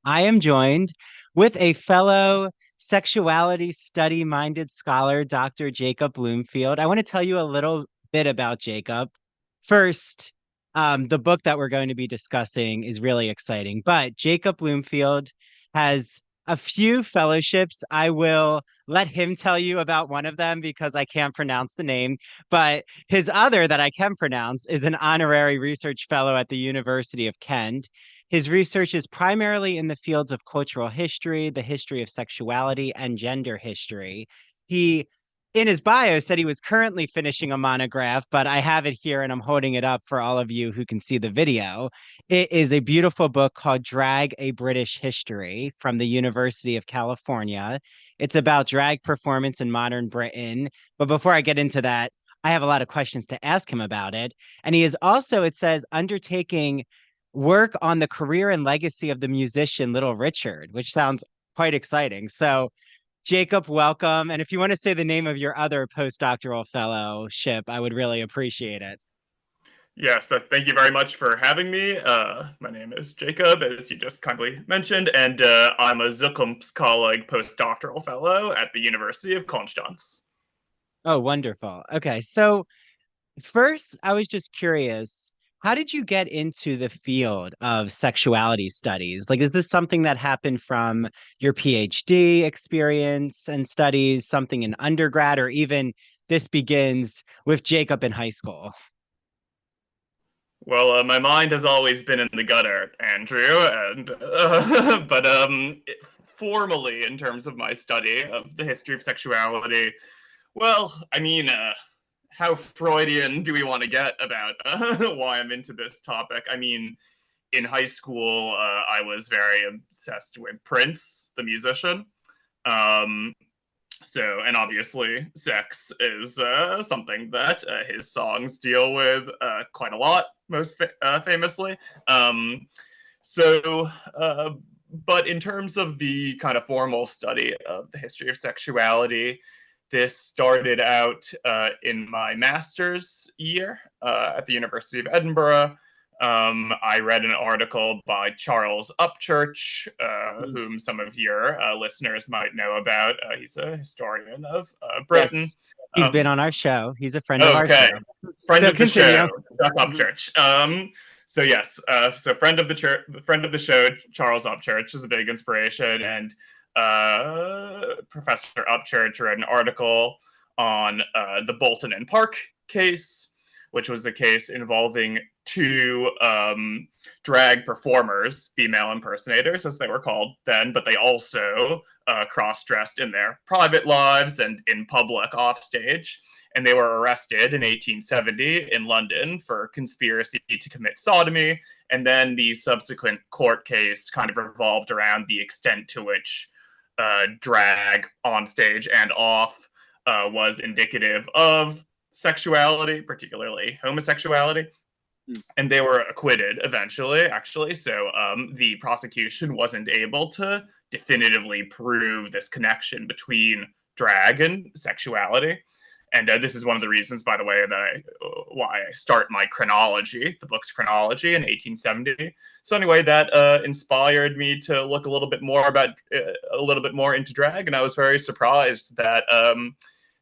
I am joined with a fellow sexuality study minded scholar, Dr. Jacob Bloomfield. I want to tell you a little bit about Jacob. First, the book that we're going to be discussing is really exciting, but Jacob Bloomfield has a few fellowships. I will let him tell you about one of them because I can't pronounce the name, but his other that I can pronounce is an honorary research fellow at the University of Kent. His research is primarily in the fields of cultural history, the history of sexuality, and gender history. He, in his bio, said he was currently finishing a monograph, but I have it here and I'm holding it up for all of you who can see the video. It is a beautiful book called Drag: A British History from the University of California. It's about drag performance in modern Britain. But before I get into that, I have a lot of questions to ask him about it. And he is also, it says, undertaking work on the career and legacy of the musician Little Richard, which sounds quite exciting. So, Jacob, welcome. And if you want to say the name of your other postdoctoral fellowship, I would really appreciate it. Yes, thank you very much for having me. My name is Jacob, as you just kindly mentioned, and I'm a Zukunftskolleg postdoctoral fellow at the University of Konstanz. Oh, wonderful. Okay. So, first, I was just curious, how did you get into the field of sexuality studies? Like, is this something that happened from your PhD experience and studies, something in undergrad, or even this begins with Jacob in high school? Well, my mind has always been in the gutter, Andrew, and but formally, in terms of my study of the history of sexuality, well, I mean, how Freudian do we want to get about why I'm into this topic? I mean, in high school, I was very obsessed with Prince, the musician. Um, and obviously, sex is something that his songs deal with quite a lot, famously. Um, so, uh, but in terms of the kind of formal study of the history of sexuality, this started out in my master's year at the University of Edinburgh. I read an article by Charles Upchurch, whom some of your listeners might know about. He's a historian of Britain. Yes, he's been Um, on our show. He's a friend of our okay, show. friend So of the show, continue. Chuck Mhm. Upchurch. So yes, so friend of the show, Charles Upchurch is a big inspiration, and Professor Upchurch read an article on the Bolton and Park case, which was a case involving two drag performers, female impersonators, as they were called then, but they also cross-dressed in their private lives and in public offstage. And they were arrested in 1870 in London for conspiracy to commit sodomy. And then the subsequent court case kind of revolved around the extent to which drag on stage and off was indicative of sexuality, particularly homosexuality. And they were acquitted eventually, actually. So the prosecution wasn't able to definitively prove this connection between drag and sexuality. And this is one of the reasons, by the way, why I start my chronology, the book's chronology in 1870. So anyway, that inspired me to look a little bit more into drag, and I was very surprised that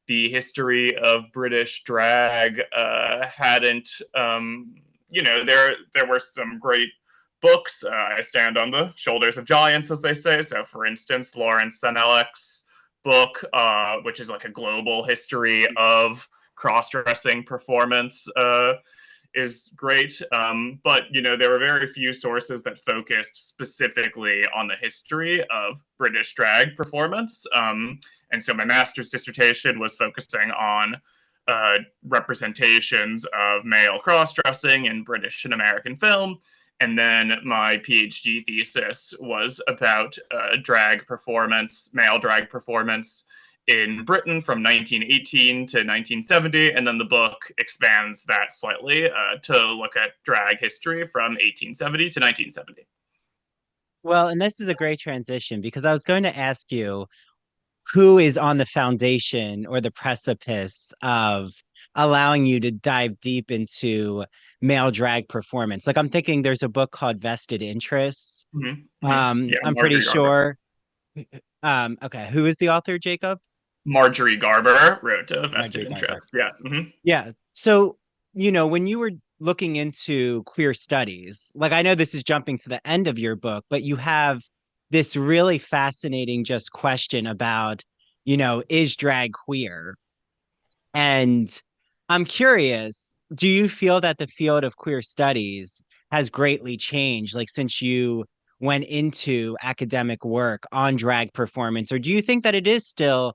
the history of British drag hadn't, there were some great books. I stand on the shoulders of giants, as they say. So, for instance, Lawrence Senelek's book, which is like a global history of cross-dressing performance, is great. But there were very few sources that focused specifically on the history of British drag performance. And so my master's dissertation was focusing on representations of male cross-dressing in British and American film. And then my PhD thesis was about male drag performance in Britain from 1918 to 1970. And then the book expands that slightly to look at drag history from 1870 to 1970. Well, and this is a great transition because I was going to ask you who is on the foundation or the precipice of allowing you to dive deep into male drag performance. Like I'm thinking there's a book called Vested Interests. Yeah, I'm pretty Marjorie Garber. sure. Okay, who is the author, Jacob? Marjorie Garber wrote Vested Marjorie Garber. Interest. Yes. Yeah. So, when you were looking into queer studies, like I know this is jumping to the end of your book, but you have this really fascinating just question about, is drag queer? And I'm curious, do you feel that the field of queer studies has greatly changed, like since you went into academic work on drag performance, or do you think that it is still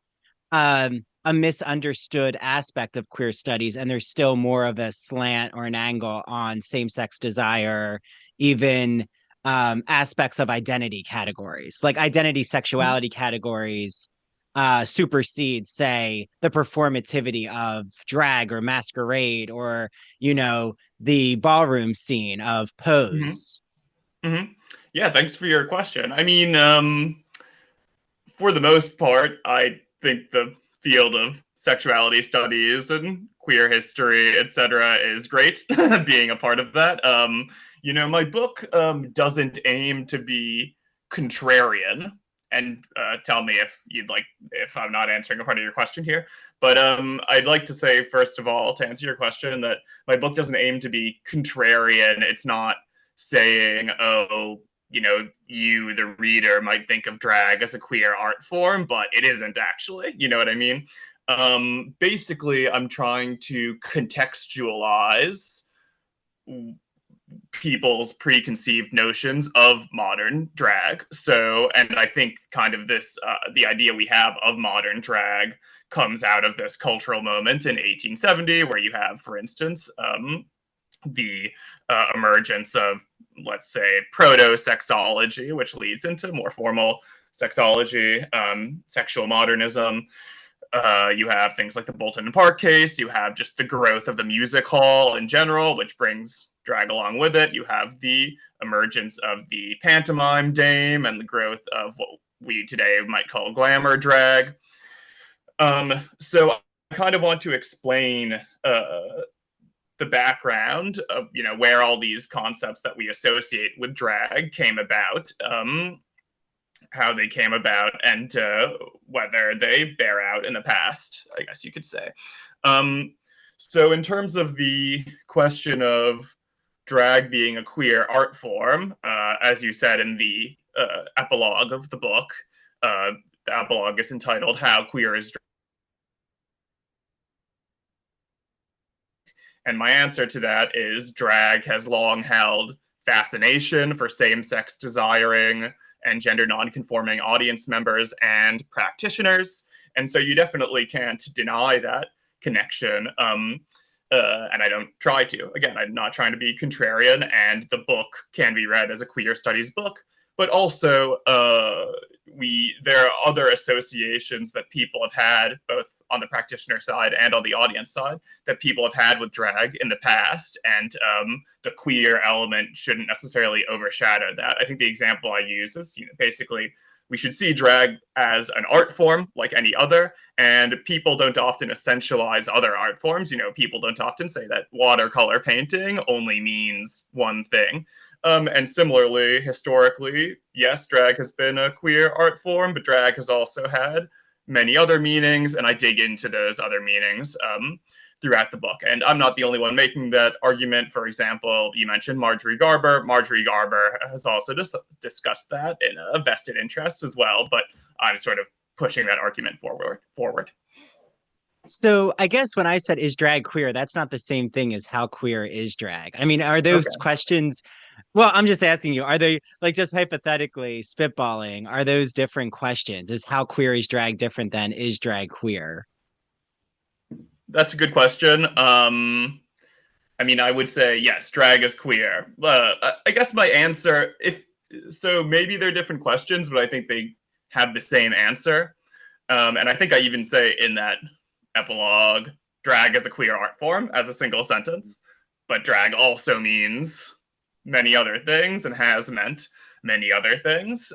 a misunderstood aspect of queer studies, and there's still more of a slant or an angle on same-sex desire, even aspects of identity categories, like identity Mhm. sexuality categories supersede, say, the performativity of drag or masquerade or, the ballroom scene of hmm pose. hmm Yeah, thanks for your question. I mean, for the most part, I think the field of sexuality studies and queer history, etc., is great. Being a part of that, my book doesn't aim to be contrarian. And tell me if you'd like if I'm not answering a part of your question here. But I'd like to say first of all, to answer your question, that my book doesn't aim to be contrarian. It's not saying, oh, you, the reader, might think of drag as a queer art form, but it isn't actually. You know what I mean? Basically, I'm trying to contextualize people's preconceived notions of modern drag. So, and I think kind of the idea we have of modern drag comes out of this cultural moment in 1870, where you have, for instance, the emergence of, let's say, proto-sexology, which leads into more formal sexology, sexual modernism. You have things like the Bolton and Park case. You have just the growth of the music hall in general, which brings drag along with it. You have the emergence of the pantomime dame and the growth of what we today might call glamour drag. So I kind of want to explain the background of where all these concepts that we associate with drag came about, how they came about, and whether they bear out in the past, I guess you could say. So in terms of the question of drag being a queer art form, as you said in the epilogue of the book, the epilogue is entitled "How Queer Is Drag?" And my answer to that is drag has long held fascination for same sex desiring and gender non-conforming audience members and practitioners. And so you definitely can't deny that connection. And I don't try to. Again, I'm not trying to be contrarian, and the book can be read as a queer studies book. But also, there are other associations that people have had, both on the practitioner side and on the audience side, that people have had with drag in the past, and the queer element shouldn't necessarily overshadow that. I think the example I use is, basically, we should see drag as an art form like any other, and people don't often essentialize other art forms. People don't often say that watercolor painting only means one thing. And similarly, historically, yes, drag has been a queer art form, but drag has also had many other meanings, and I dig into those other meanings throughout the book. And I'm not the only one making that argument. For example, you mentioned Marjorie Garber. Marjorie Garber has also discussed that in a vested interest as well, but I'm sort of pushing that argument forward. So I guess when I said is drag queer, that's not the same thing as how queer is drag. I mean, are those Okay. questions? Well, I'm just asking you, are they, like, just hypothetically spitballing? Are those different questions? Is how queer is drag different than is drag queer? That's a good question. I mean, I would say yes, drag is queer. I guess my answer, if so, maybe they're different questions, but I think they have the same answer. And I think I even say in that epilogue, drag is a queer art form as a single sentence, but drag also means many other things and has meant many other things.